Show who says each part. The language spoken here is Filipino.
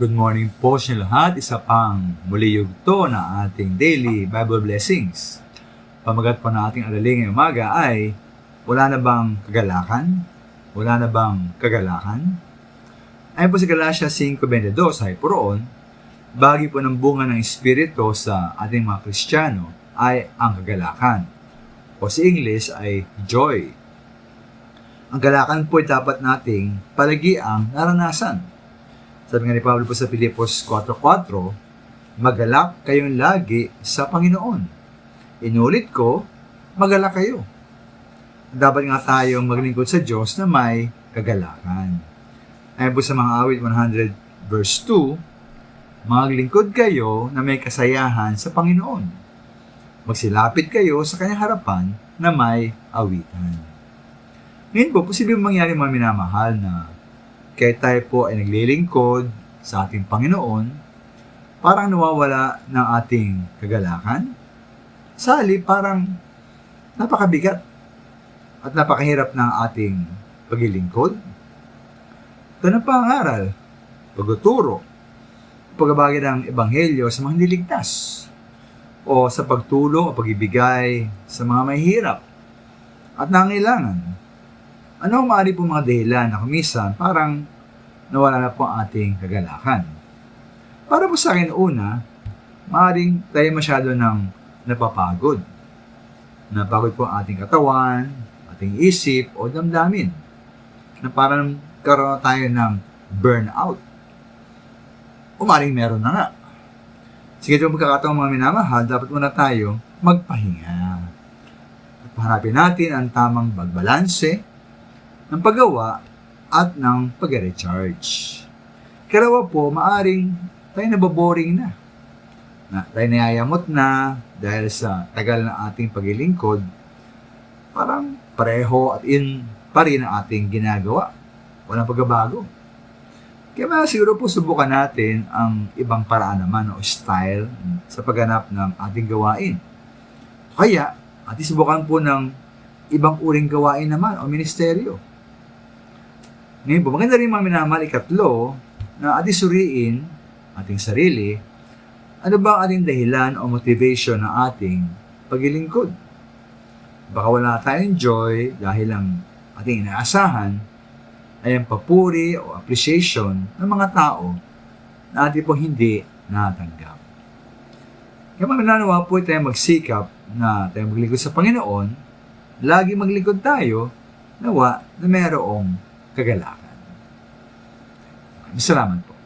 Speaker 1: Good morning po sa inyo lahat. Isa pang muli yugto na ating daily Bible blessings. Pamagat po na ating aralin ngayong umaga ay, wala na bang kagalakan? Wala na bang kagalakan? Ayon po sa Galatia 5:22 ay poroon, bahagi po ng bunga ng Espiritu sa ating mga Kristiyano ay ang kagalakan. O sa English ay joy. Ang kagalakan po ay dapat nating palagiang naranasan. Sabi nga ni Pablo po sa Filipos 4:4, magalak kayong lagi sa Panginoon. Inulit ko, magalak kayo. Dapat nga tayong maglingkod sa Diyos na may kagalakan. Ayon po sa mga awit 100 verse 2, maglingkod kayo na may kasayahan sa Panginoon. Magsilapit kayo sa kanyang harapan na may awitan. Ngayon po, posibleng mangyari mga minamahal na kaya tayo po ay naglilingkod sa ating Panginoon, parang nawawala ng ating kagalakan. Sa halip, parang napakabigat at napakahirap ng ating paglilingkod. Ito na pangaral, pagtuturo, pagbabagi ng Ebanghelyo sa mga hindi ligtas, o sa pagtulong o pag-ibigay sa mga mahihirap at nangailangan. Ano ang maaari po mga dahilan na kumisan parang nawala na po ang ating kagalakan? Para po sa akin, una, maaaring tayo masyado ng napapagod. Napagod po ang ating katawan, ating isip o damdamin. Na parang karoon tayo ng burnout. O maaaring meron na nga. Sige, ito magkakataong mga minamahal, dapat muna tayo magpahinga. At pahanapin natin ang tamang bagbalanse ng paggawa at ng pag-recharge. Karawa po, maaring tayo nababoring na. Tayo nayayamot na dahil sa tagal na ating paglilingkod, parang pareho at in pa rin ang ating ginagawa. Walang pagbabago. Kaya siguro po subukan natin ang ibang paraan naman o style sa pagganap ng ating gawain. Kaya, ating subukan po ng ibang uring gawain naman o ministeryo. Ngayon po, maganda rin mga minamahal, ikatlo, na ating suriin, ating sarili, ano ba ang ating dahilan o motivation ng ating paglilingkod? Baka wala tayong joy dahil ang ating inaasahan ay ang papuri o appreciation ng mga tao na ating po hindi natanggap. Kaya mananawa po tayo magsikap na tayo maglingkod sa Panginoon, lagi maglingkod tayo nawa na mayroong kagalakan. Salamat po.